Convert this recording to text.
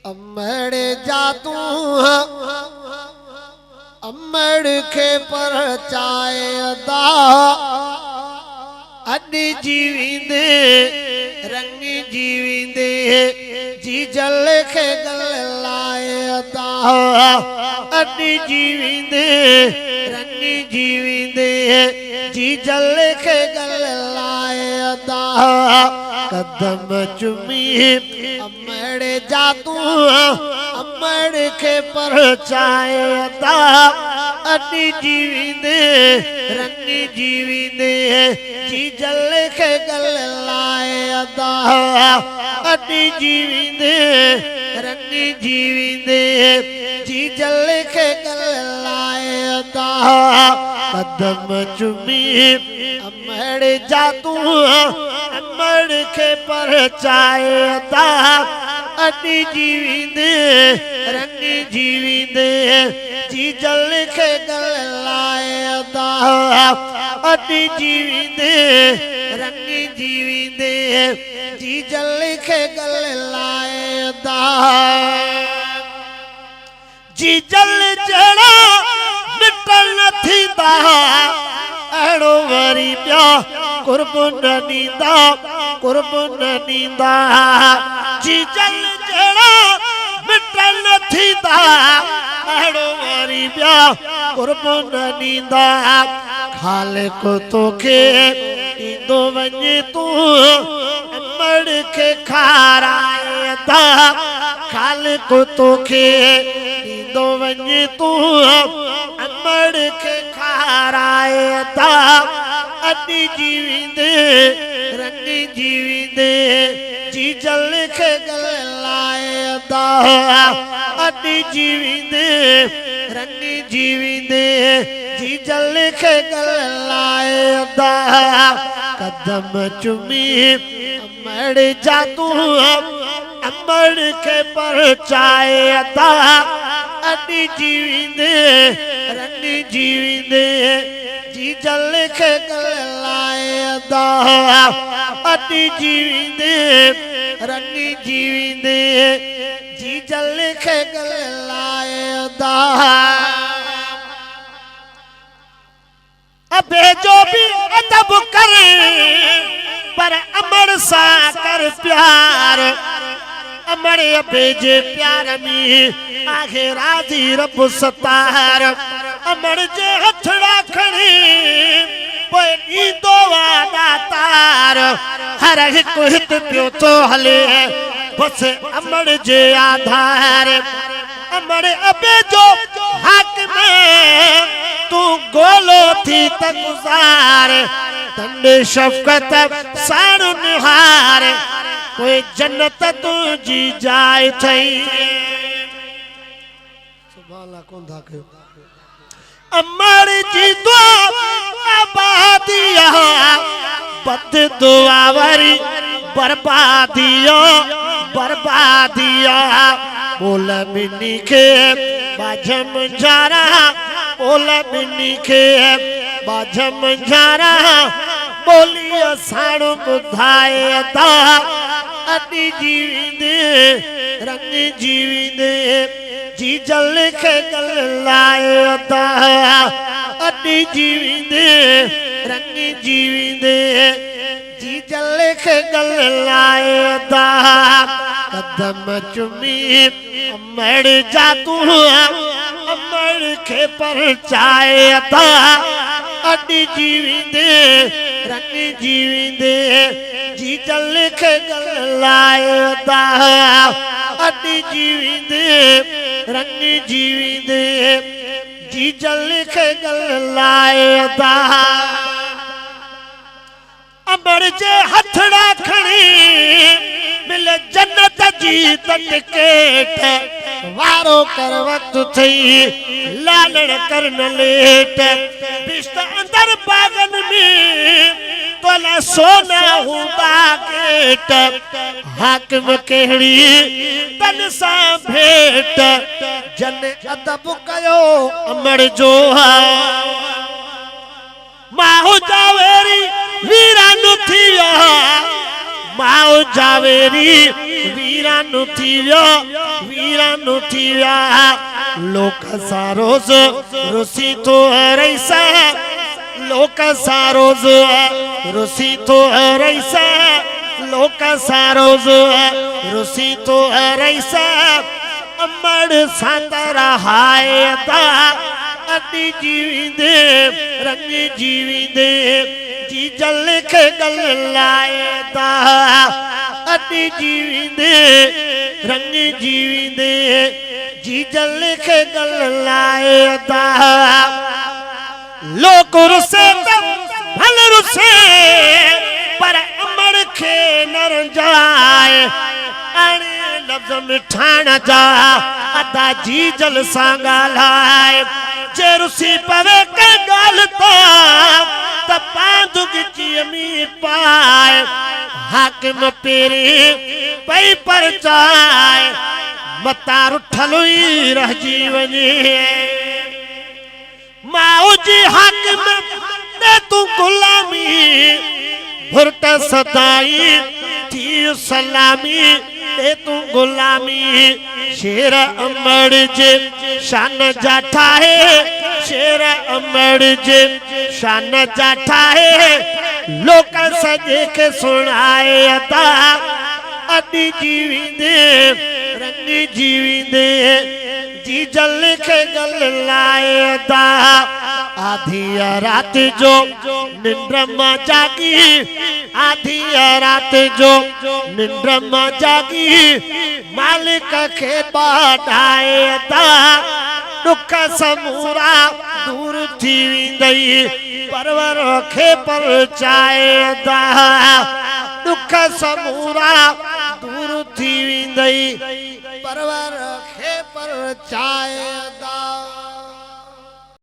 अमड़ जातू अमड़ के परचाए दा अड्डी जीवींदे रंगी जीवींदे जी जल के गल लाए दा अड्डी जीवींदे रंगी जीवींदे जी जल के गल लाए दा कदम चुमी अमड़ जातू अमड़ के परचाए दा अड्डी जीवींदे रंगी जीवींदे जी जल के गल लाए दा अड्डी जीवींदे रंगी जीवींदे जी जल के गल लाए दा कदम चुमी अमड़ जातू अमड़ के परचाए दा अड्डी जीवींदे रंगी जीवींदे जी जल के गल लाए दा अड्डी जीवींदे रंगी जीवींदे जी जल के गल लाए दा जी जल जड़ा मिटल न थींदा अड़ो वरी प्या कुर्बन नींदा कुर्बन नींदा जी जल जड़ा मिटल न थींदा अड़ो वरी प्या कुर्बन नींदा खालिक तोखे ईंदो वञे तू अमड़ के खाराए दा खालिक तोखे ईंदो वञे तू अमड़ के खाराए दा अड्डी जीवींदे रंगी जीवींदे जी जल के गल लाए दा अड्डी जीवींदे रंगी जीवींदे जी जल के गल लाए दा कदम चुमी अमड़ जातू अमड़ के परचाए दा अड्डी जीवींदे रंगी जीवींदे जी जल के गल लाए दा अड्डी जीवींदे रंगी जीवींदे जी जल के गल लाए दा अबे जो भी अदब करे पर अमर सा कर प्यार अमर अबे जे प्यार में आगे राजी रब सतार अमर जे हथड़ा खड़ी पोइ ॾींदो वादा तार हर हिकु हित पियो थो हले बस अमर जे आधार अमर अबे जो हक में तू गोलो थी त गुज़ार तंडे शफ़क़त साणु निहार कोई जन्नत तुझी जाए थई सुभान अल्लाह कौन था के अमर जी दुआ आबादिया बद दुआ वरी बर्बादिया बर्बादिया बोल मिनी के बाजम जारा बोल मिनी के बाजम जारा बोलियो साणु बुधाए दा अड्डी जीवींदे रंग जीवींदे जी जल के गल लाए दा अड्डी जीवींदे रंग जीवींदे जी जल के गल लाए दा कदम चुमी अमड़ जातू अमड़ के परचाए दा अड्डी जीवींदे रंग जीवींदे जी जल के गल लाए दा अड्डी जीवींदे रंग जीवींदे जी जल के गल लाए दा अमर जे हथड़ा खड़ी मिले जन्नत जी टिकेट वारो कर वक्त थई लालण कर न लेट बिस्त अंदर बागन में तोला सोना हुंदा गेट हाकिम केड़ी तन सा भेट जन अदब कयो अमर जो माहू जावेरी वीरानु थी विया माओ जावेरी वीरानु थी विया लोक सारोज रुसी तो रईसा लोक सारोज रुसी तो रईसा लोक सारोज रुसी तो रईसा अमर सांतरा हायता अति जीविंदे रंग जीविंदे जी जल के गल लायता अति जीविंदे रंग जीविंदे जी जल के गल लायता लोक रुसे भल रुसे पर अमर के नर जाए अणे लफ्ज मिठाण जा अदा जी जल सांगालाए जे रुसी पवे के गाल तो पांदुग जीमी पाए हाकिम पेरे पई पर जाए मतार उठलुई रह जीवनी माओ जी हाकिम ने तू गुलामी भुरट सदाई थी सलामी ते तू गुलामी शेर अमर जे शान जाठा है शेर अमर जे शान जाठा है लोक सजे के सुनाए अता अति जीविंदे रंग जीविंदे जी जल के गल लायदा आधी रात जो निंद्र मां जागी आधी रात जो निंद्र मां जागी मालिक के बाधायदा दुख समूरा दूर थी विंदई परवर खे पर चायदा दुख समूरा दूर थी विंदई परवर खे पर चायदा।